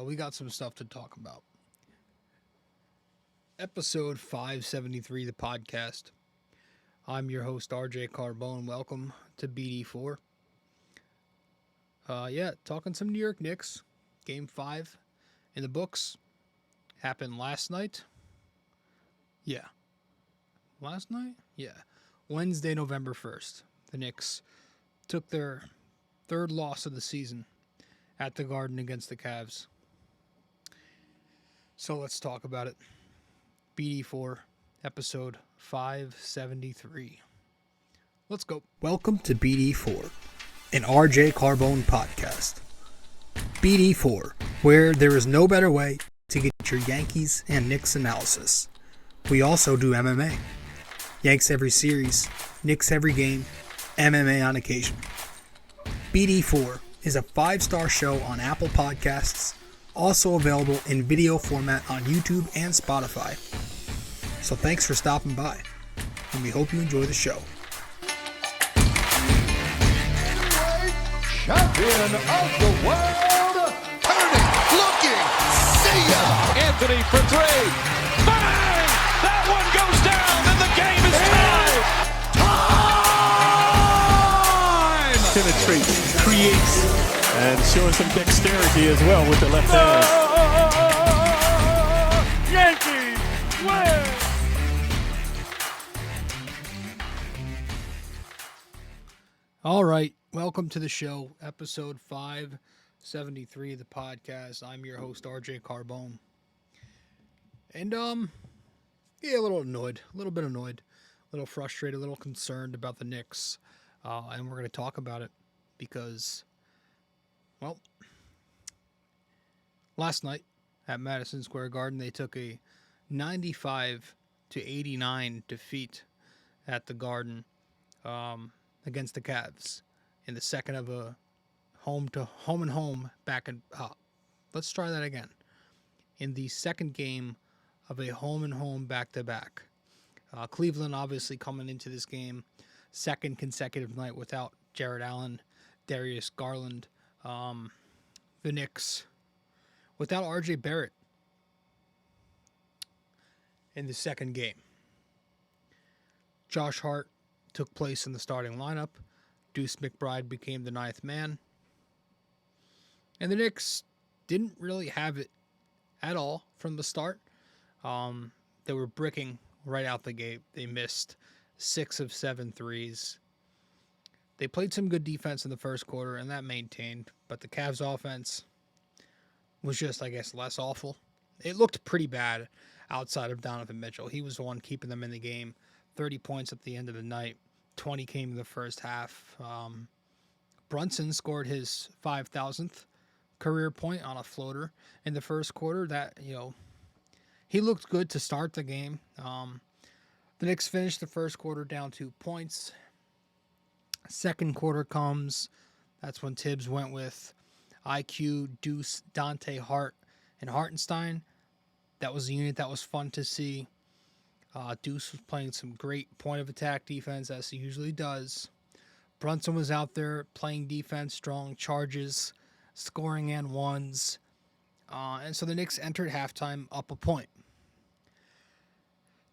we got some stuff to talk about. Episode 573, the podcast. I'm your host, RJ Carbone. Welcome to BD4. Talking some New York Knicks. Game 5 in the books. Happened last night. Wednesday, November 1st. The Knicks took their third loss of the season at the Garden against the Cavs. So let's talk about it. BD4, episode 573. Let's go. Welcome to BD4, an RJ Carbone podcast. BD4, where there is no better way to get your Yankees and Knicks analysis. We also do MMA. Yanks every series, Knicks every game, MMA on occasion. BD4 is a 5-star show on Apple Podcasts, also available in video format on YouTube and Spotify. So thanks for stopping by, and we hope you enjoy the show. Champion of the world, turning, looking, see ya! Anthony for three, bang! That one goes down, and the game is tied! Time! Penetrates, creates, and showing some dexterity as well with the left hand. Yankees win! All right, welcome to the show, episode 573 of the podcast. I'm your host, RJ Carbone. And, a little bit annoyed, a little frustrated, a little concerned about the Knicks. And we're going to talk about it because, well, last night at Madison Square Garden, they took a 95-89 defeat at the Garden against the Cavs in the second of a home back and let's try that again. In the second game of a home back-to-back. Cleveland obviously coming into this game, second consecutive night without Jared Allen, Darius Garland. The Knicks without RJ Barrett in the second game. Josh Hart took place in the starting lineup. Deuce McBride became the ninth man. And the Knicks didn't really have it at all from the start. They were bricking right out the gate. They missed 6 of 7 threes. They played some good defense in the first quarter, and that maintained. But the Cavs offense was just, I guess, less awful. It looked pretty bad outside of Donovan Mitchell. He was the one keeping them in the game. 30 points at the end of the night. 20 came in the first half. Brunson scored his 5,000th career point on a floater in the first quarter. That, he looked good to start the game. The Knicks finished the first quarter down 2 points. Second quarter comes. That's when Thibs went with IQ, Deuce, Donte, Hart, and Hartenstein. That was a unit that was fun to see. Deuce was playing some great point of attack defense, as he usually does. Brunson was out there playing defense, strong charges, scoring and ones. And so the Knicks entered halftime up a point.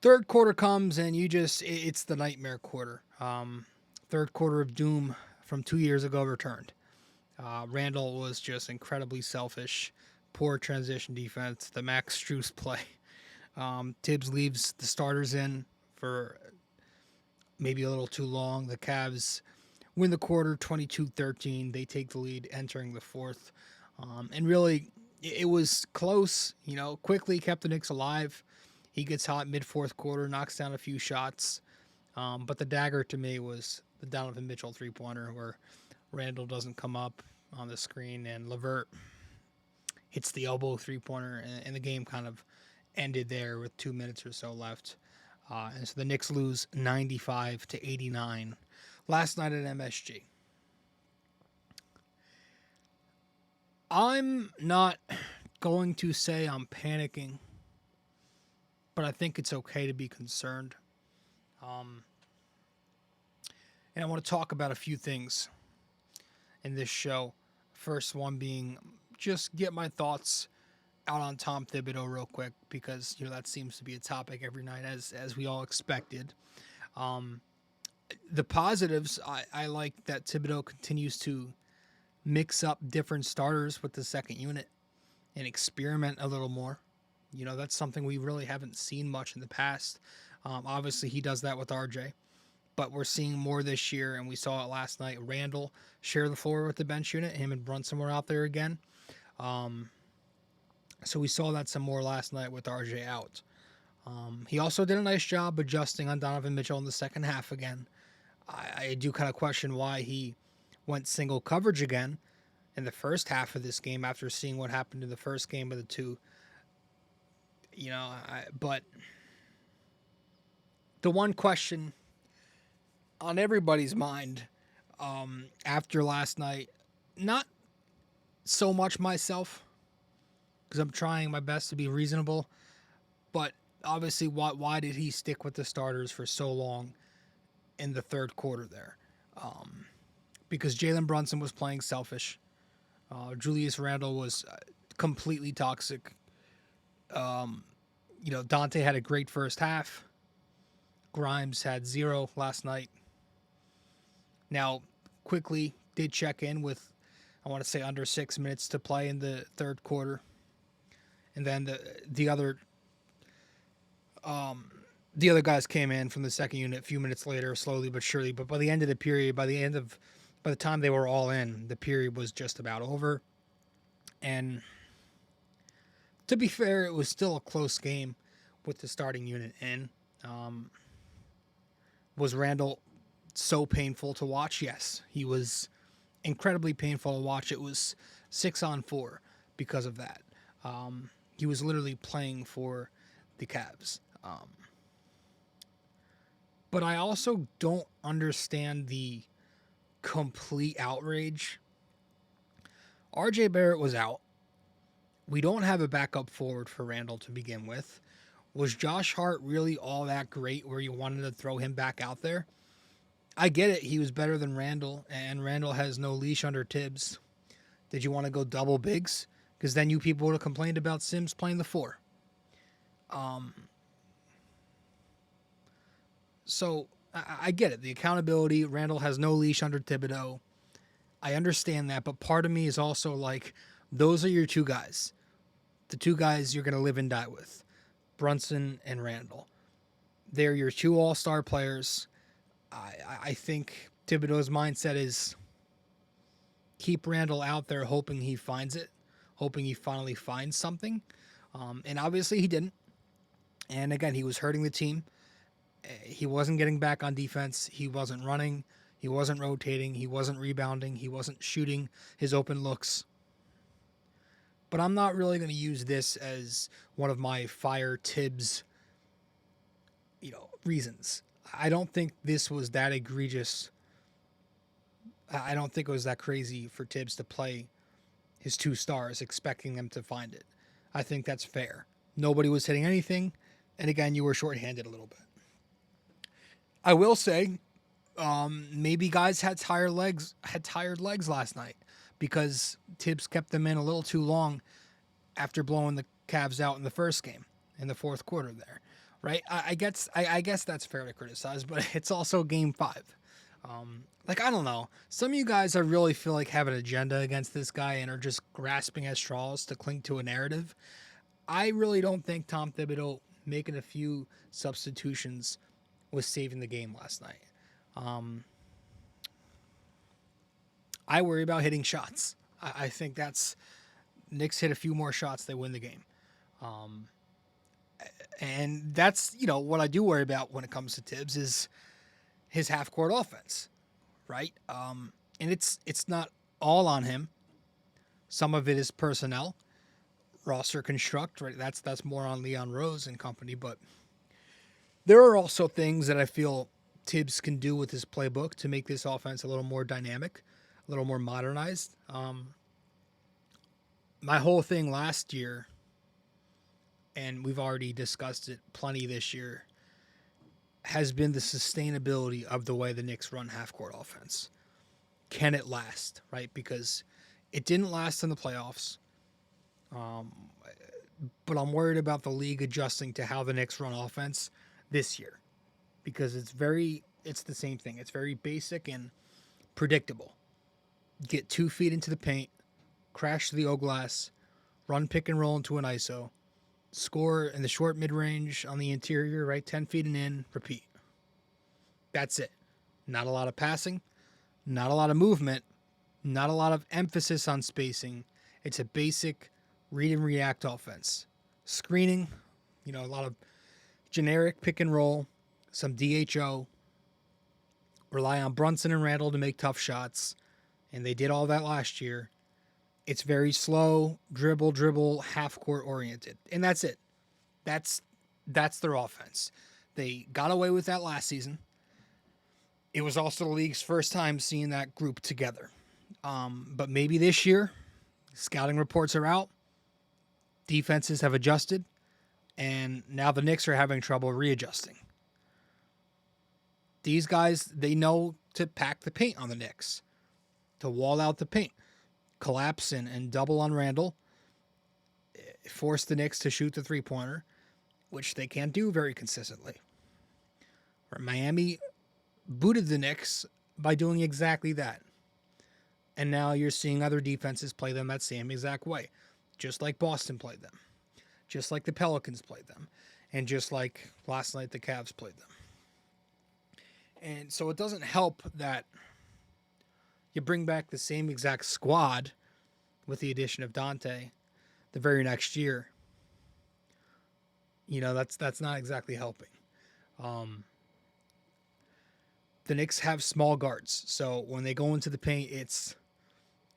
Third quarter comes, and it's the nightmare quarter. Third quarter of doom from 2 years ago returned. Randle was just incredibly selfish. Poor transition defense. The Max Strus play. Thibs leaves the starters in for maybe a little too long. The Cavs win the quarter 22-13. They take the lead entering the fourth. And really, it was close. Quickley kept the Knicks alive. He gets hot mid-fourth quarter, knocks down a few shots. But the dagger to me was the Donovan Mitchell three-pointer where Randle doesn't come up on the screen and LeVert hits the elbow three-pointer, and the game kind of ended there with 2 minutes or so left. And so the Knicks lose 95-89 last night at MSG. I'm not going to say I'm panicking, but I think it's okay to be concerned. And I want to talk about a few things in this show. First one being just get my thoughts out on Tom Thibodeau real quick because that seems to be a topic every night as we all expected. The positives, I like that Thibodeau continues to mix up different starters with the second unit and experiment a little more. That's something we really haven't seen much in the past. Obviously, he does that with RJ, but we're seeing more this year, and we saw it last night. Randle share the floor with the bench unit. Him and Brunson were out there again. So we saw that some more last night with RJ out. He also did a nice job adjusting on Donovan Mitchell in the second half again. I do kind of question why he went single coverage again in the first half of this game after seeing what happened in the first game of the two. But the one question on everybody's mind after last night, not so much myself, because I'm trying my best to be reasonable, but obviously why did he stick with the starters for so long in the third quarter there? Because Jalen Brunson was playing selfish. Julius Randle was completely toxic. Donte had a great first half. Grimes had 0 last night. Now, Quickley did check in with, I want to say, under 6 minutes to play in the third quarter. And then the other guys came in from the second unit a few minutes later, slowly but surely. But by the end of the period, by the time they were all in, the period was just about over. And to be fair, it was still a close game with the starting unit in. Was Randle so painful to watch? Yes, he was incredibly painful to watch. It was 6-on-4 because of that. He was literally playing for the Cavs. But I also don't understand the complete outrage. RJ Barrett was out. We don't have a backup forward for Randle to begin with. Was Josh Hart really all that great where you wanted to throw him back out there? I get it. He was better than Randle, and Randle has no leash under Thibs. Did you want to go double bigs? Because then you people would have complained about Sims playing the 4. So I get it. The accountability, Randle has no leash under Thibodeau. I understand that, but part of me is also like, those are your two guys. The two guys you're going to live and die with, Brunson and Randle. They're your 2 all-star players. I think Thibodeau's mindset is keep Randle out there hoping he finds it, hoping he finally finds something. And obviously he didn't. And again, he was hurting the team. He wasn't getting back on defense. He wasn't running. He wasn't rotating. He wasn't rebounding. He wasn't shooting his open looks. But I'm not really going to use this as one of my fire Thibs, reasons. I don't think this was that egregious. I don't think it was that crazy for Thibs to play his 2 stars expecting them to find it. I think that's fair. Nobody was hitting anything. And again, you were shorthanded a little bit. I will say, maybe guys had tired legs last night because Thibs kept them in a little too long after blowing the Cavs out in the first game in the fourth quarter there, right? I guess that's fair to criticize, but it's also game 5. I don't know. Some of you guys I really feel like have an agenda against this guy and are just grasping at straws to cling to a narrative. I really don't think Tom Thibodeau making a few substitutions was saving the game last night. I worry about hitting shots. I think that's Knicks hit a few more shots, they win the game. And that's, what I do worry about when it comes to Thibs is his half-court offense, right? And it's not all on him. Some of it is personnel, roster construct, right? That's more on Leon Rose and company, but there are also things that I feel Thibs can do with his playbook to make this offense a little more dynamic, a little more modernized. My whole thing last year, and we've already discussed it plenty this year, has been the sustainability of the way the Knicks run half-court offense. Can it last, right? Because it didn't last in the playoffs. but I'm worried about the league adjusting to how the Knicks run offense this year, because it's the same thing. It's very basic and predictable. Get 2 feet into the paint, crash to the O glass, run pick and roll into an ISO, score in the short mid-range on the interior, right, 10 feet and in, repeat. That's it. Not a lot of passing, not a lot of movement, not a lot of emphasis on spacing. It's a basic read and react offense. Screening, a lot of generic pick and roll, some DHO, rely on Brunson and Randle to make tough shots, and they did all that last year. It's very slow, dribble, half-court oriented, and that's it. That's their offense. They got away with that last season. It was also the league's first time seeing that group together. But maybe this year, scouting reports are out, defenses have adjusted, and now the Knicks are having trouble readjusting. These guys, they know to pack the paint on the Knicks, to wall out the paint, collapse and double on Randle, force the Knicks to shoot the three-pointer, which they can't do very consistently. Miami booted the Knicks by doing exactly that. And now you're seeing other defenses play them that same exact way, just like Boston played them, just like the Pelicans played them, and just like last night the Cavs played them. And so it doesn't help that you bring back the same exact squad with the addition of Donte the very next year. That's not exactly helping. The Knicks have small guards, so when they go into the paint, it's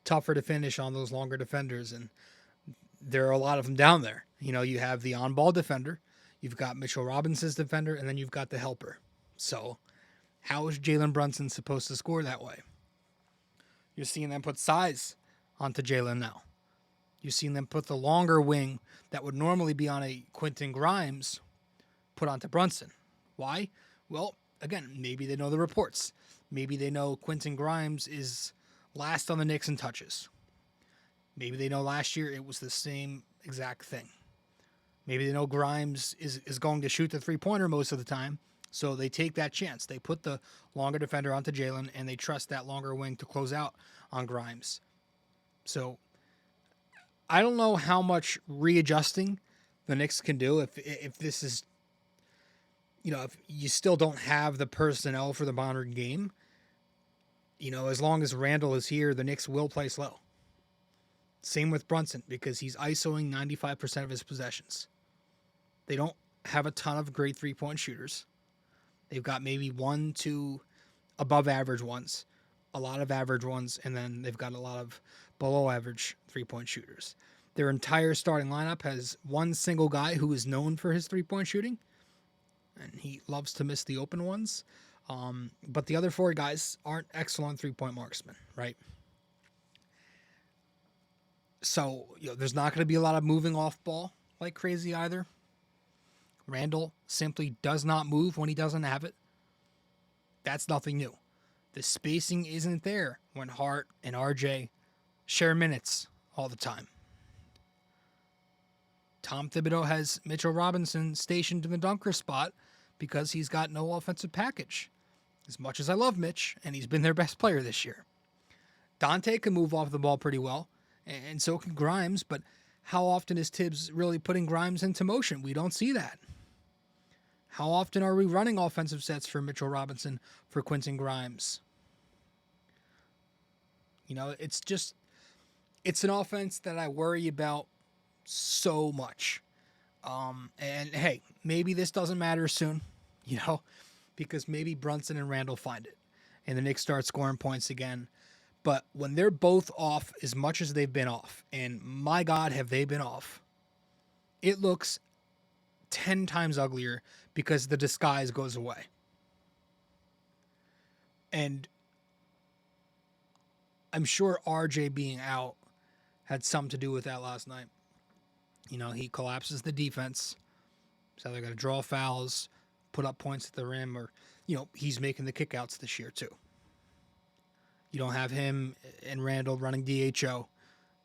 tougher to finish on those longer defenders, and there are a lot of them down there. You have the on-ball defender, you've got Mitchell Robinson's defender, and then you've got the helper. So how is Jalen Brunson supposed to score that way? You're seeing them put size onto Jalen now. You're seeing them put the longer wing that would normally be on a Quentin Grimes put onto Brunson. Why? Well, again, maybe they know the reports. Maybe they know Quentin Grimes is last on the Knicks in touches. Maybe they know last year it was the same exact thing. Maybe they know Grimes is going to shoot the three-pointer most of the time, so they take that chance. They put the longer defender onto Jalen, and they trust that longer wing to close out on Grimes. So I don't know how much readjusting the Knicks can do if this is, if you still don't have the personnel for the modern game. As long as Randle is here, the Knicks will play slow. Same with Brunson, because he's ISOing 95% of his possessions. They don't have a ton of great three-point shooters. They've got maybe 1, 2 above average ones, a lot of average ones, and then they've got a lot of below average three-point shooters. Their entire starting lineup has one single guy who is known for his three-point shooting, and he loves to miss the open ones. But the other 4 guys aren't excellent three-point marksmen, right? So, there's not going to be a lot of moving off ball like crazy either. Randle simply does not move when he doesn't have it. That's nothing new. The spacing isn't there when Hart and RJ share minutes all the time. Tom Thibodeau has Mitchell Robinson stationed in the dunker spot because he's got no offensive package. As much as I love Mitch, and he's been their best player this year. Donte can move off the ball pretty well, and so can Grimes, but how often is Thibs really putting Grimes into motion? We don't see that. How often are we running offensive sets for Mitchell Robinson, for Quentin Grimes? It's an offense that I worry about so much. And hey, maybe this doesn't matter soon, because maybe Brunson and Randle find it and the Knicks start scoring points again. But when they're both off as much as they've been off, and my God, have they been off, it looks 10 times uglier because the disguise goes away. And I'm sure RJ being out had something to do with that last night. He collapses the defense. So they're going to draw fouls, put up points at the rim, or, he's making the kickouts this year too. You don't have him and Randle running DHO.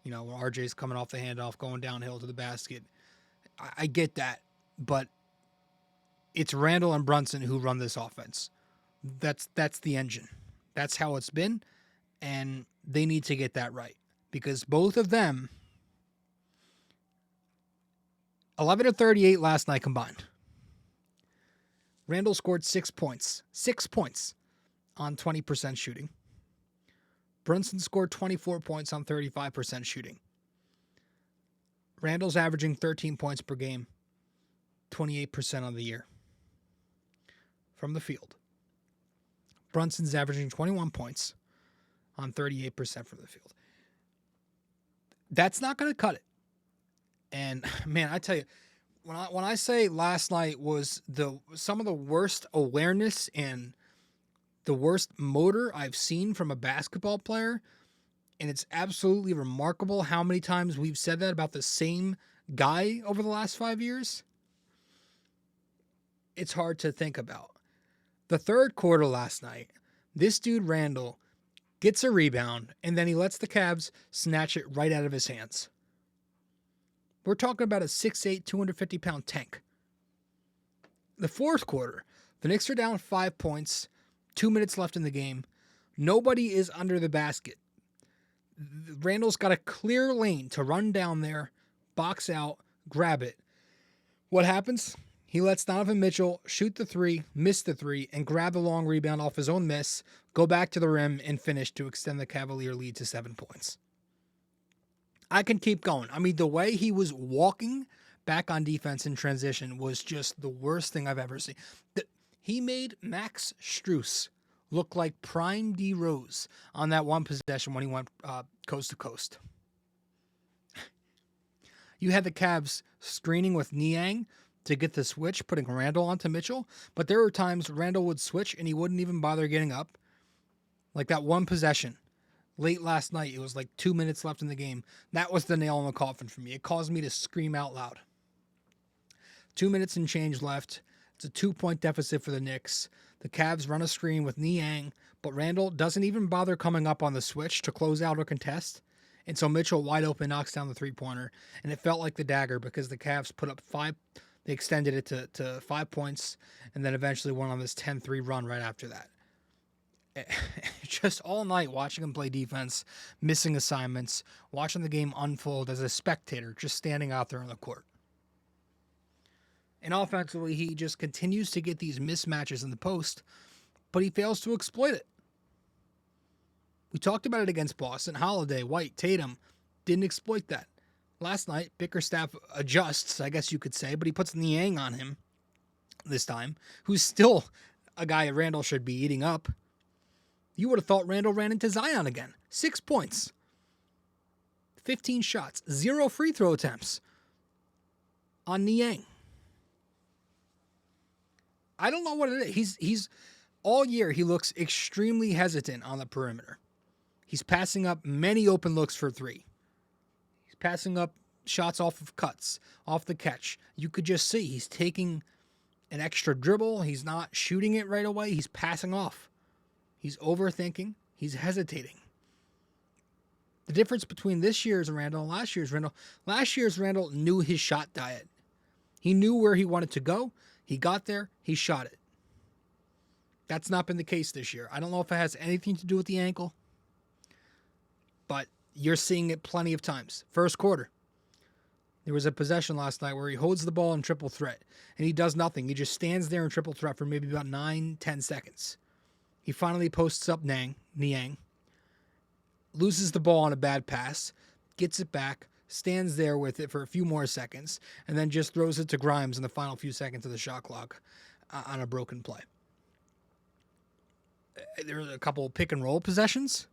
When RJ's coming off the handoff, going downhill to the basket. I get that, but it's Randle and Brunson who run this offense. That's the engine. That's how it's been, and they need to get that right because both of them 11 of 38 last night combined. Randle scored 6 points. 6 points on 20% shooting. Brunson scored 24 points on 35% shooting. Randle's averaging 13 points per game, 28% on the year from the field. Brunson's averaging 21 points on 38% from the field. That's not going to cut it. And man, I tell you, when I say last night was some of the worst awareness and the worst motor I've seen from a basketball player, and it's absolutely remarkable how many times we've said that about the same guy over the last 5 years. It's hard to think about. The third quarter last night, this dude Randle gets a rebound, and then he lets the Cavs snatch it right out of his hands. We're talking about a 6'8", 250-pound tank. The fourth quarter, the Knicks are down 5 points, 2 minutes left in the game. Nobody is under the basket. Randle's got a clear lane to run down there, box out, grab it. What happens? He lets Donovan Mitchell shoot the three, miss the three, and grab the long rebound off his own miss, go back to the rim, and finish to extend the Cavalier lead to 7 points. I can keep going. I mean, the way he was walking back on defense in transition was just the worst thing I've ever seen. He made Max Strus look like prime D Rose on that one possession when he went coast to coast. You had the Cavs screening with Niang to get the switch, putting Randle onto Mitchell, but there were times Randle would switch and he wouldn't even bother getting up. Like that one possession late last night, it was like 2 minutes left in the game. That was the nail in the coffin for me. It caused me to scream out loud. 2 minutes and change left. It's a 2-point deficit for the Knicks. The Cavs run a screen with Niang, but Randle doesn't even bother coming up on the switch to close out or contest. And so Mitchell, wide open, knocks down the three-pointer. And it felt like the dagger because the Cavs put up 5. They extended it to 5 points and then eventually went on this 10-3 run right after that. Just all night watching him play defense, missing assignments, watching the game unfold as a spectator, just standing out there on the court. And offensively, he just continues to get these mismatches in the post, but he fails to exploit it. We talked about it against Boston. Holiday, White, Tatum didn't exploit that. Last night, Bickerstaff adjusts, I guess you could say, but he puts Niang on him this time, who's still a guy Randle should be eating up. You would have thought Randle ran into Zion again. 6 points. 15 shots. 0 free throw attempts on Niang. I don't know what it is. He's all year he looks extremely hesitant on the perimeter. He's passing up many open looks for three. He's passing up shots off of cuts, off the catch. You could just see he's taking an extra dribble. He's not shooting it right away. He's passing off. He's overthinking. He's hesitating. The difference between this year's Randle and last year's Randle knew his shot diet. He knew where he wanted to go. He got there. He shot it. That's not been the case this year. I don't know if it has anything to do with the ankle, but you're seeing it plenty of times. First quarter, there was a possession last night where he holds the ball in triple threat, and he does nothing. He just stands there in triple threat for maybe about 9-10 seconds. He finally posts up Niang, loses the ball on a bad pass, gets it back, stands there with it for a few more seconds, and then just throws it to Grimes in the final few seconds of the shot clock on a broken play. There were a couple pick and roll possessions.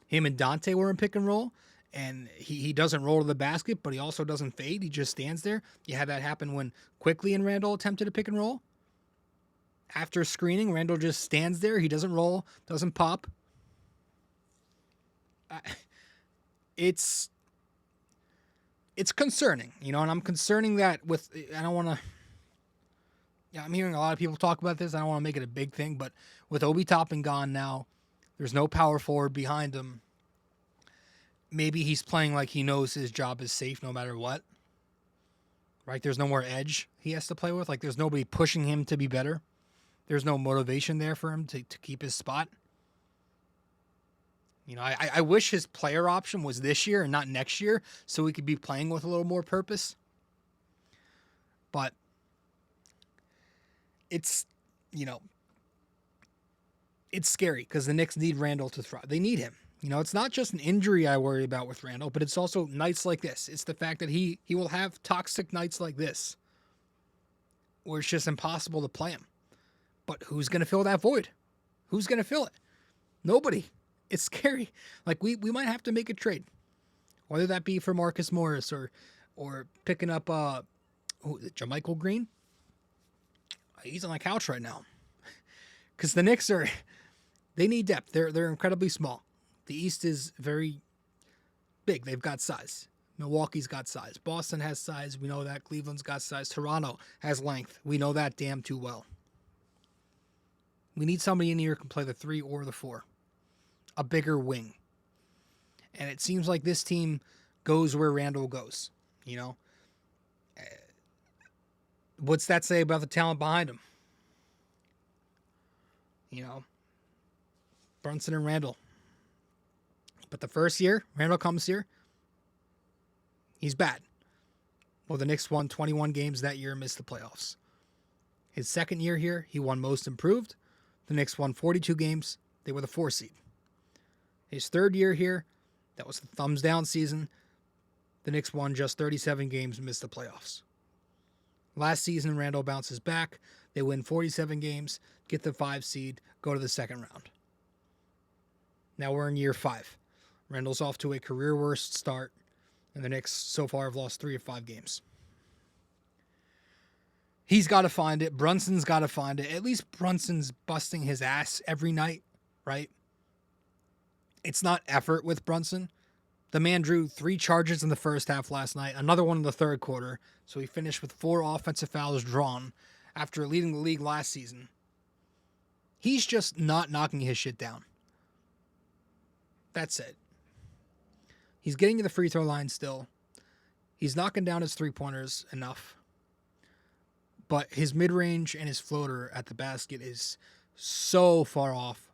Him and Donte were in pick and roll, and he doesn't roll to the basket, but he also doesn't fade. He just stands there. You had that happen when Quickley and Randle attempted a pick and roll. After screening, Randle just stands there. He doesn't roll, doesn't pop. It's concerning, and I'm concerning that with, I don't want to, I'm hearing a lot of people talk about this. I don't want to make it a big thing, but with Obi Toppin gone now, there's no power forward behind him. Maybe he's playing like he knows his job is safe no matter what. right? There's no more edge he has to play with. Like, there's nobody pushing him to be better. There's no motivation there for him to keep his spot. You know, I wish his player option was this year and not next year, so we could be playing with a little more purpose. But it's, you know, it's scary because the Knicks need Randle to thrive. They need him. You know, it's not just an injury I worry about with Randle, but it's also nights like this. It's the fact that he will have toxic nights like this where it's just impossible to play him. But who's going to fill that void? Who's going to fill it? Nobody. It's scary. Like, we might have to make a trade, whether that be for Marcus Morris or picking up Jermichael Green. He's on the couch right now because the Knicks they need depth. They're incredibly small. The East is very big. They've got size. Milwaukee's got size. Boston has size. We know that. Cleveland's got size. Toronto has length. We know that damn too well. We need somebody in here who can play the 3 or the 4. A bigger wing. And it seems like this team goes where Randle goes. You know? What's that say about the talent behind him? You know? Brunson and Randle. But the first year, Randle comes here, he's bad. Well, the Knicks won 21 games that year and missed the playoffs. His second year here, he won most improved. The Knicks won 42 games. They were the 4 seed. His third year here, that was the thumbs down season. The Knicks won just 37 games and missed the playoffs. Last season, Randle bounces back. They win 47 games, get the 5 seed, go to the second round. Now we're in year 5. Randle's off to a career worst start, and the Knicks so far have lost 3 of 5 games. He's got to find it. Brunson's got to find it. At least Brunson's busting his ass every night, right? It's not effort with Brunson. The man drew 3 charges in the first half last night, another one in the third quarter, so he finished with 4 offensive fouls drawn after leading the league last season. He's just not knocking his shit down. That's it. He's getting to the free throw line still. He's knocking down his 3-pointers enough. But his mid-range and his floater at the basket is so far off.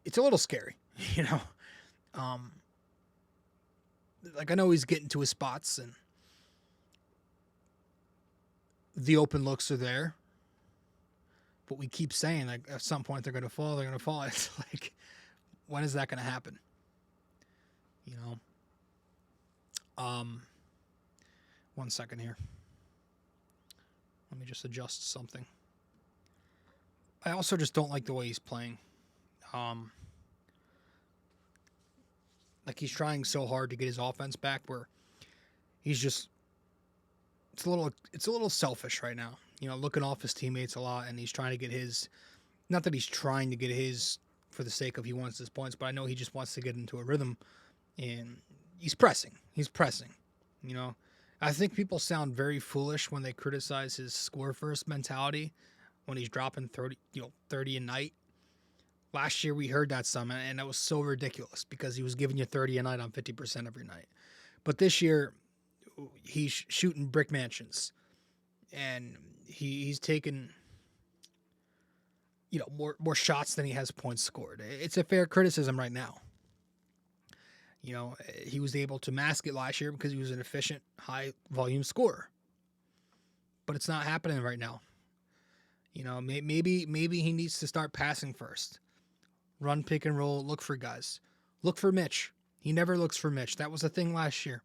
It's a little scary, you know. Like, I know he's getting to his spots and the open looks are there. But we keep saying, like, at some point they're going to fall, they're going to fall. It's like, when is that going to happen? You know? 1 second here. Let me just adjust something. I also just don't like the way he's playing. Like, he's trying so hard to get his offense back where he's just, it's a little selfish right now. You know, looking off his teammates a lot, and he's trying to get his, not that he's trying to get his for the sake of he wants his points, but I know he just wants to get into a rhythm, and he's pressing, you know. I think people sound very foolish when they criticize his score first mentality when he's dropping 30 a night. Last year we heard that some, and that was so ridiculous because he was giving you 30 a night on 50% every night. But this year he's shooting brick mansions, and he's taken, you know, more shots than he has points scored. It's a fair criticism right now. You know, he was able to mask it last year because he was an efficient, high-volume scorer. But it's not happening right now. You know, maybe he needs to start passing first. Run, pick, and roll, look for guys. Look for Mitch. He never looks for Mitch. That was a thing last year.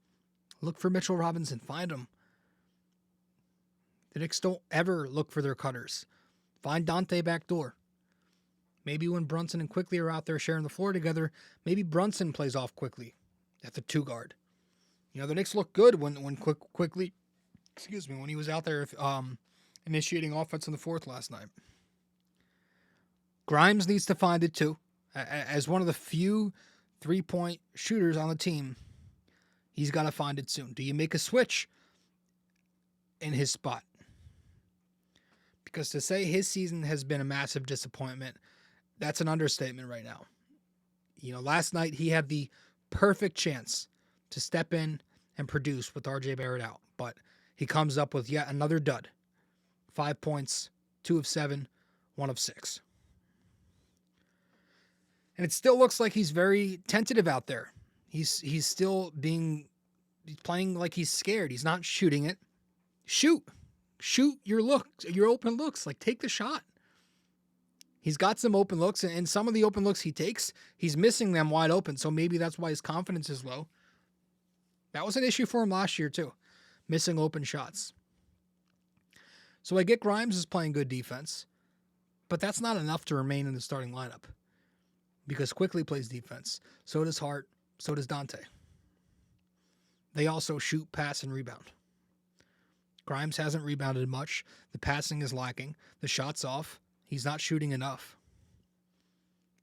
Look for Mitchell Robinson. Find him. The Knicks don't ever look for their cutters. Find Donte back door. Maybe when Brunson and Quickley are out there sharing the floor together, maybe Brunson plays off Quickley at the 2 guard. You know, the Knicks look good when Quickley, when he was out there initiating offense in the 4th last night. Grimes needs to find it too. As one of the few 3-point shooters on the team, he's got to find it soon. Do you make a switch in his spot? Because to say his season has been a massive disappointment, that's an understatement right now. You know, last night he had the perfect chance to step in and produce with RJ Barrett out. But he comes up with yet another dud. 5 points, 2 of 7, 1 of 6. And it still looks like he's very tentative out there. He's still playing like he's scared. He's not shooting it. Shoot your open looks. Like, take the shot. He's got some open looks, and some of the open looks he takes, he's missing them wide open. So maybe that's why his confidence is low. That was an issue for him last year too, missing open shots. So I get Grimes is playing good defense, but that's not enough to remain in the starting lineup because Quickley plays defense. So does Hart. So does Donte. They also shoot, pass, and rebound. Grimes hasn't rebounded much. The passing is lacking. The shot's off. He's not shooting enough.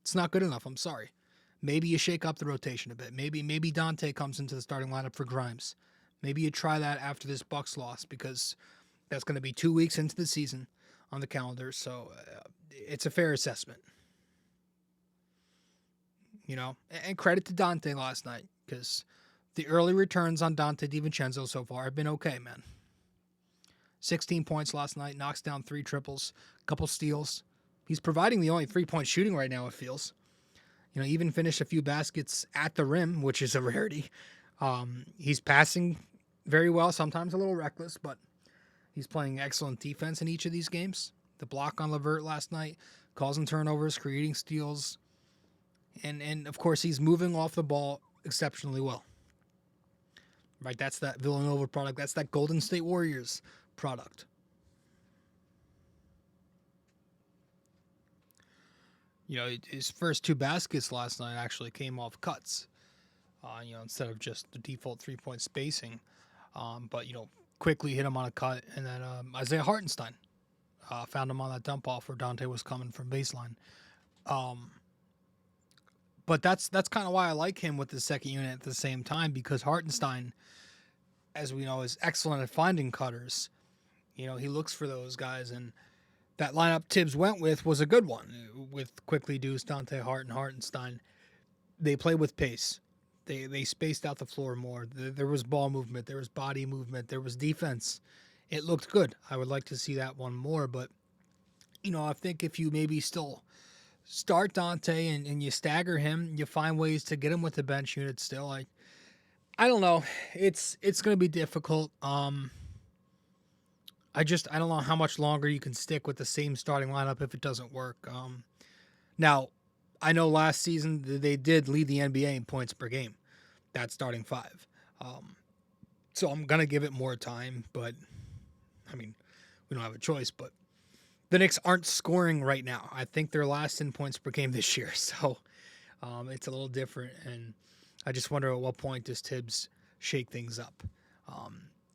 It's not good enough. I'm sorry. Maybe you shake up the rotation a bit. Maybe Donte comes into the starting lineup for Grimes. Maybe you try that after this Bucks loss because that's going to be 2 weeks into the season on the calendar. So it's a fair assessment. You know, and credit to Donte last night because the early returns on Donte DiVincenzo so far have been okay, man. 16 points last night, knocks down 3 triples, couple steals. He's providing the only 3-point shooting right now, it feels. You know, even finished a few baskets at the rim, which is a rarity. He's passing very well, sometimes a little reckless, but he's playing excellent defense in each of these games. The block on LeVert last night, causing turnovers, creating steals, and of course, he's moving off the ball exceptionally well. Right, that's that Villanova product. That's that Golden State Warriors product. You know, his first 2 baskets last night actually came off cuts, instead of just the default 3-point spacing. But, Quickley hit him on a cut, and then Isaiah Hartenstein found him on that dump off where Donte was coming from baseline. But that's kind of why I like him with the second unit at the same time, because Hartenstein, as we know, is excellent at finding cutters. You know, he looks for those guys, and that lineup Thibs went with was a good one, with Quickley, Deuce, Donte, Hart, and Hartenstein. They play with pace. They spaced out the floor more. There was ball movement. There was body movement. There was defense. It looked good. I would like to see that one more, but, I think if you maybe still start Donte and you stagger him, you find ways to get him with the bench unit still. I don't know. It's going to be difficult. I don't know how much longer you can stick with the same starting lineup if it doesn't work. Now, I know last season they did lead the NBA in points per game, that starting 5. So I'm going to give it more time, but, we don't have a choice. But the Knicks aren't scoring right now. I think they're last in points per game this year, so it's a little different, and I just wonder at what point does Thibs shake things up.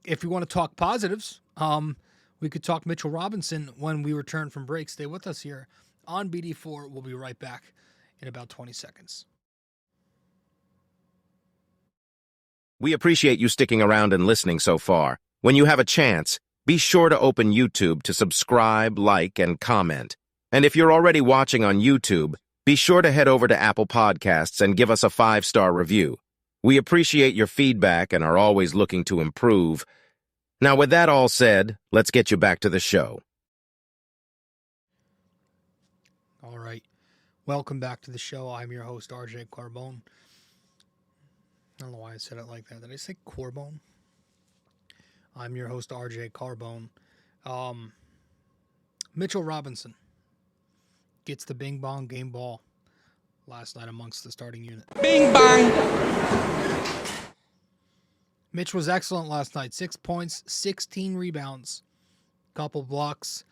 If you want to talk positives, we could talk Mitchell Robinson when we return from break. Stay with us here on BD4. We'll be right back in about 20 seconds. We appreciate you sticking around and listening so far. When you have a chance, be sure to open YouTube to subscribe, like, and comment. And if you're already watching on YouTube, be sure to head over to Apple Podcasts and give us a 5-star review. We appreciate your feedback and are always looking to improve. Now, with that all said, let's get you back to the show. All right. Welcome back to the show. I'm your host, RJ Carbone. I don't know why I said it like that. Did I say Corbone? I'm your host, RJ Carbone. Mitchell Robinson gets the Bing Bong game ball last night amongst the starting unit. Bing bang. Mitch was excellent last night. 6 points, 16 rebounds, couple blocks.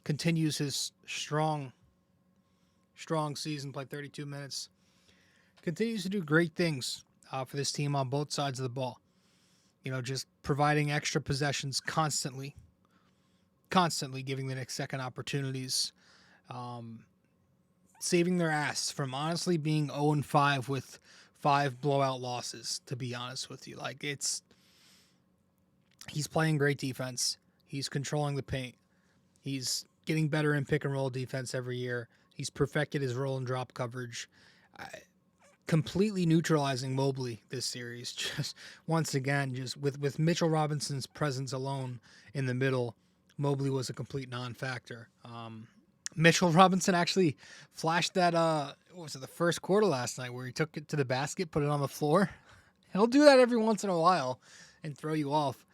Continues his strong season, played 32 minutes. Continues to do great things for this team on both sides of the ball. Just providing extra possessions constantly giving the Knicks second opportunities, saving their ass from honestly being 0-5 with 5 blowout losses, to be honest with you. He's playing great defense. He's controlling the paint. He's getting better in pick and roll defense every year. He's perfected his roll and drop coverage. completely neutralizing Mobley this series. Just once again, just with Mitchell Robinson's presence alone in the middle, Mobley was a complete non-factor. Mitchell Robinson actually flashed that, what was it, the first quarter last night where he took it to the basket, put it on the floor. He'll do that every once in a while and throw you off.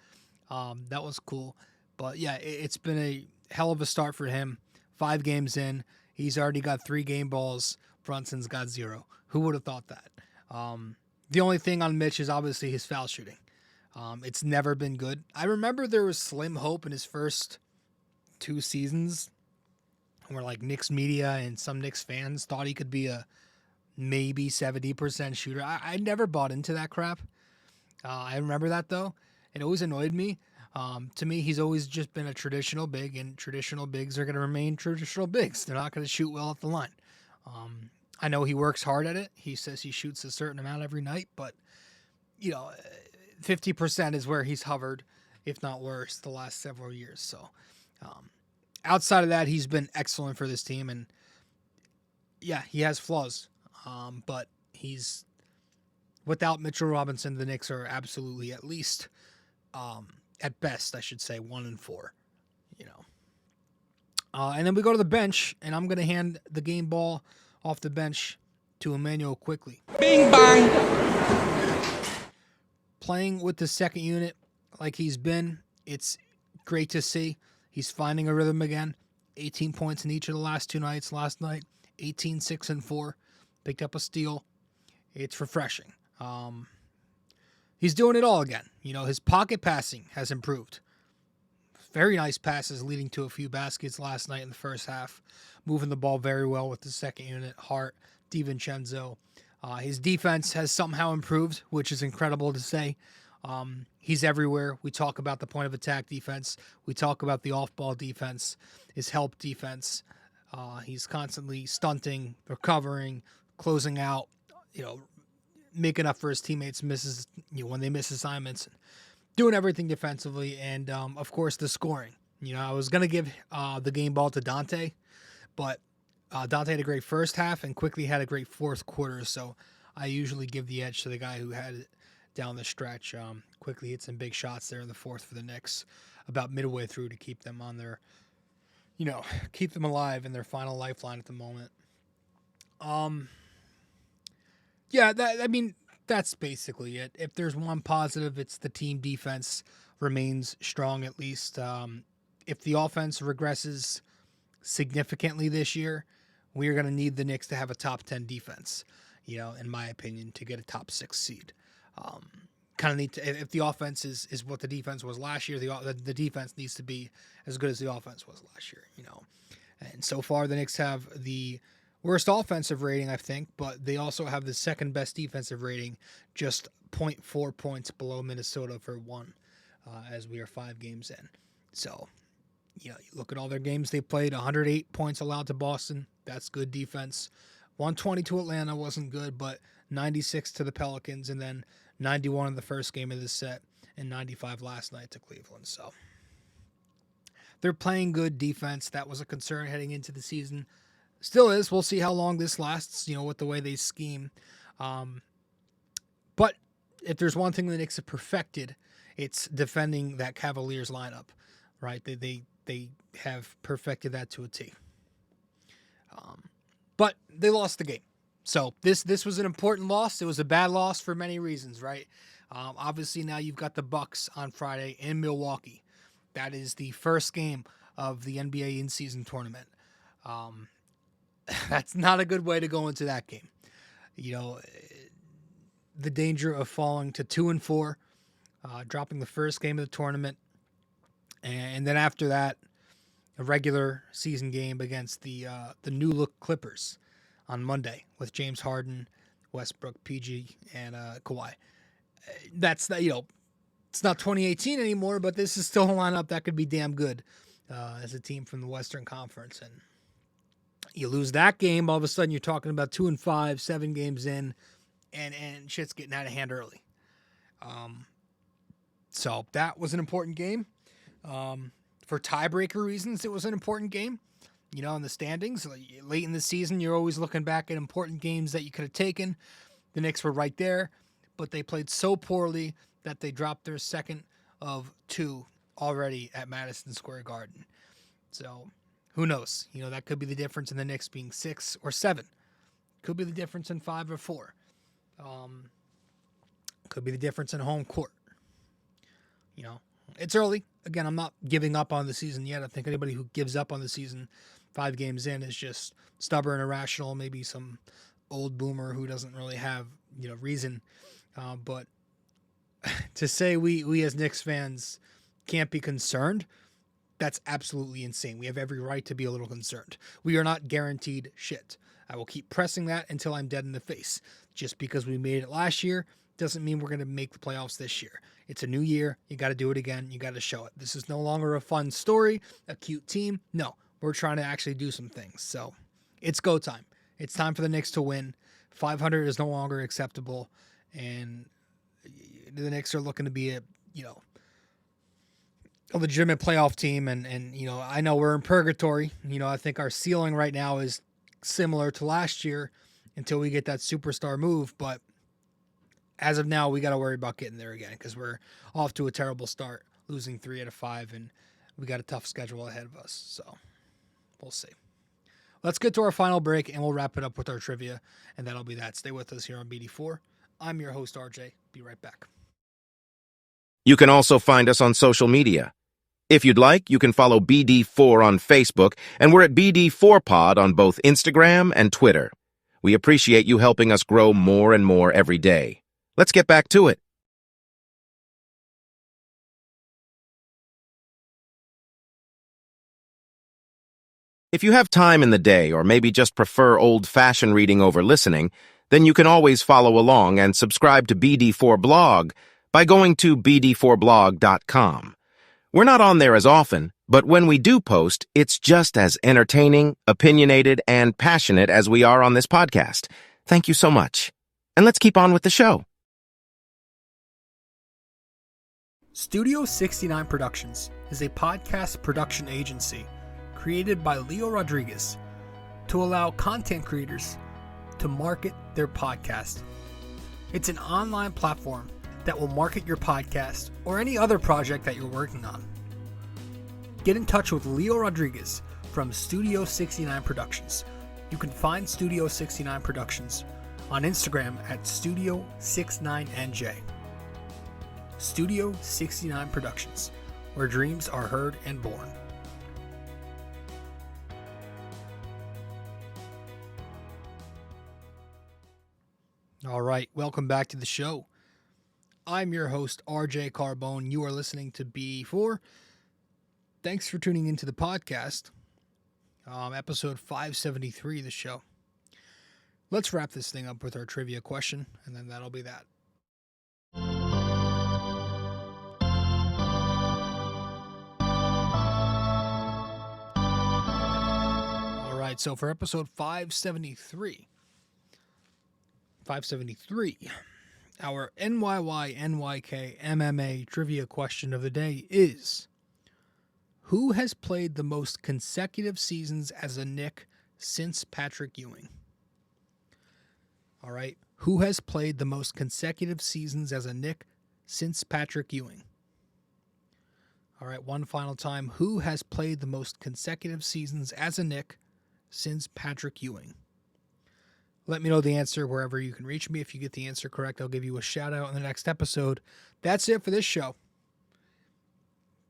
That was cool. But yeah, it's been a hell of a start for him. 5 games in, he's already got 3 game balls. Brunson's got 0. Who would have thought that? The only thing on Mitch is obviously his foul shooting. It's never been good. I remember there was slim hope in his first 2 seasons where like Knicks media and some Knicks fans thought he could be a maybe 70% shooter. I never bought into that crap. I remember that though. It always annoyed me. To me, he's always just been a traditional big, and traditional bigs are going to remain traditional bigs. They're not going to shoot well at the line. I know he works hard at it. He says he shoots a certain amount every night, but 50% is where he's hovered, if not worse, the last several years. So, outside of that, he's been excellent for this team, and yeah, he has flaws, but he's without Mitchell Robinson, the Knicks are absolutely at least, at best, I should say, 1-4. And then we go to the bench, and I'm going to hand the game ball off the bench to Immanuel Quickley. Bing bang. Playing with the second unit like he's been, it's great to see. He's finding a rhythm again. 18 points in each of the last 2 nights. Last night, 18, 6, and 4. Picked up a steal. It's refreshing. He's doing it all again. His pocket passing has improved. Very nice passes leading to a few baskets last night in the first half. Moving the ball very well with the second unit. Hart, DiVincenzo. His defense has somehow improved, which is incredible to say. He's everywhere. We talk about the point of attack defense. We talk about the off-ball defense, his help defense. He's constantly stunting, recovering, closing out, making up for his teammates' misses, when they miss assignments, doing everything defensively, and of course the scoring. I was gonna give the game ball to Donte, but Donte had a great first half and Quickley had a great fourth quarter, so I usually give the edge to the guy who had it down the stretch. Quickley hit some big shots there in the fourth for the Knicks, about midway through to keep them on their, keep them alive in their final lifeline at the moment. Yeah, that's basically it. If there's one positive, it's the team defense remains strong at least. If the offense regresses significantly this year, we are going to need the Knicks to have a top 10 defense, in my opinion, to get a top 6 seed. Kind of need to, if the offense is what the defense was last year, the defense needs to be as good as the offense was last year, And so far, the Knicks have the worst offensive rating, I think, but they also have the second best defensive rating, just 0.4 points below Minnesota for 1, as we are 5 games in. So, you look at all their games they played, 108 points allowed to Boston. That's good defense. 120 to Atlanta wasn't good, but 96 to the Pelicans, and then 91 in the first game of this set, and 95 last night to Cleveland. So they're playing good defense. That was a concern heading into the season. Still is. We'll see how long this lasts, with the way they scheme. But if there's one thing the Knicks have perfected, it's defending that Cavaliers lineup, right? They have perfected that to a T. But they lost the game. So this was an important loss. It was a bad loss for many reasons, right? Obviously now you've got the Bucks on Friday in Milwaukee. That is the first game of the NBA in-season tournament. That's not a good way to go into that game. The danger of falling to 2-4, dropping the first game of the tournament, and then after that, a regular season game against the new look Clippers on Monday with James Harden, Westbrook, PG, and Kawhi. That's it's not 2018 anymore, but this is still a lineup that could be damn good as a team from the Western Conference. And you lose that game, all of a sudden you're talking about 2-5, 7 games in, and shit's getting out of hand early. So that was an important game. For tiebreaker reasons, it was an important game. In the standings, late in the season, you're always looking back at important games that you could have taken. the Knicks were right there, but they played so poorly that they dropped their second of 2 already at Madison Square Garden. So who knows? That could be the difference in the Knicks being 6 or 7. Could be the difference in 5 or 4. Could be the difference in home court. It's early. Again, I'm not giving up on the season yet. I think anybody who gives up on the season 5 games in is just stubborn, irrational, maybe some old boomer who doesn't really have, reason. But to say we as Knicks fans can't be concerned, that's absolutely insane. We have every right to be a little concerned. We are not guaranteed shit. I will keep pressing that until I'm dead in the face. Just because we made it last year doesn't mean we're going to make the playoffs this year. It's a new year. You got to do it again. You got to show it. This is no longer a fun story, a cute team. No, we're trying to actually do some things. So it's go time. It's time for the Knicks to win. 500 is no longer acceptable. And the Knicks are looking to be a legitimate playoff team. And I know we're in purgatory. I think our ceiling right now is similar to last year until we get that superstar move. But as of now, we got to worry about getting there again because we're off to a terrible start, losing 3 out of 5, and we got a tough schedule ahead of us. So we'll see. Let's get to our final break, and we'll wrap it up with our trivia, and that'll be that. Stay with us here on BD4. I'm your host, RJ. Be right back. You can also find us on social media. If you'd like, you can follow BD4 on Facebook, and we're at BD4Pod on both Instagram and Twitter. We appreciate you helping us grow more and more every day. Let's get back to it. If you have time in the day or maybe just prefer old-fashioned reading over listening, then you can always follow along and subscribe to BD4 Blog by going to BD4blog.com. We're not on there as often, but when we do post, it's just as entertaining, opinionated, and passionate as we are on this podcast. Thank you so much. And let's keep on with the show. Studio 69 Productions is a podcast production agency created by Leo Rodriguez to allow content creators to market their podcast. It's an online platform that will market your podcast or any other project that you're working on. Get in touch with Leo Rodriguez from Studio 69 Productions. You can find Studio 69 Productions on Instagram at Studio69NJ. Studio 69 Productions, where dreams are heard and born. All right, welcome back to the show. I'm your host, RJ Carbone. You are listening to B4. Thanks for tuning into the podcast. Episode 573 of the show. Let's wrap this thing up with our trivia question, and then that'll be that. All right, so for episode 573, our NYY-NYK-MMA Trivia question of the day is, who has played the most consecutive seasons as a Knick since Patrick Ewing? All right, who has played the most consecutive seasons as a Knick since Patrick Ewing? All right, one final time. Who has played the most consecutive seasons as a Knick since Patrick Ewing? Let me know the answer wherever you can reach me. If you get the answer correct, I'll give you a shout out in the next episode. That's it for this show.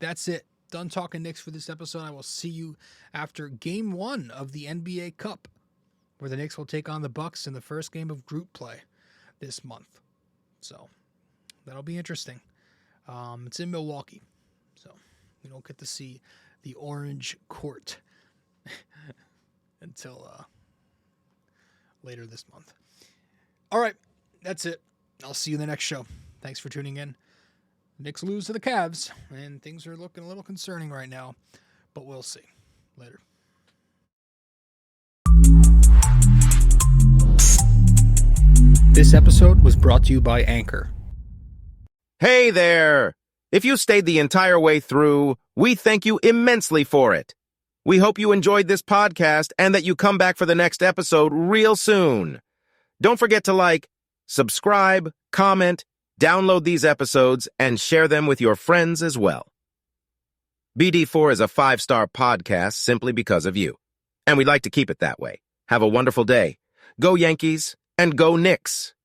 That's it. Done talking Knicks for this episode. I will see you after Game 1 of the NBA Cup, where the Knicks will take on the Bucks in the first game of group play this month. So that'll be interesting. It's in Milwaukee, so we don't get to see the orange court until later this month. All right, that's it. I'll see you in the next show. Thanks for tuning in. Knicks lose to the Cavs, and things are looking a little concerning right now, but we'll see. Later. This episode was brought to you by Anchor. Hey there! If you stayed the entire way through, we thank you immensely for it. We hope you enjoyed this podcast and that you come back for the next episode real soon. Don't forget to like, subscribe, comment, download these episodes, and share them with your friends as well. BD4 is a 5-star podcast simply because of you, and we'd like to keep it that way. Have a wonderful day. Go Yankees and go Knicks!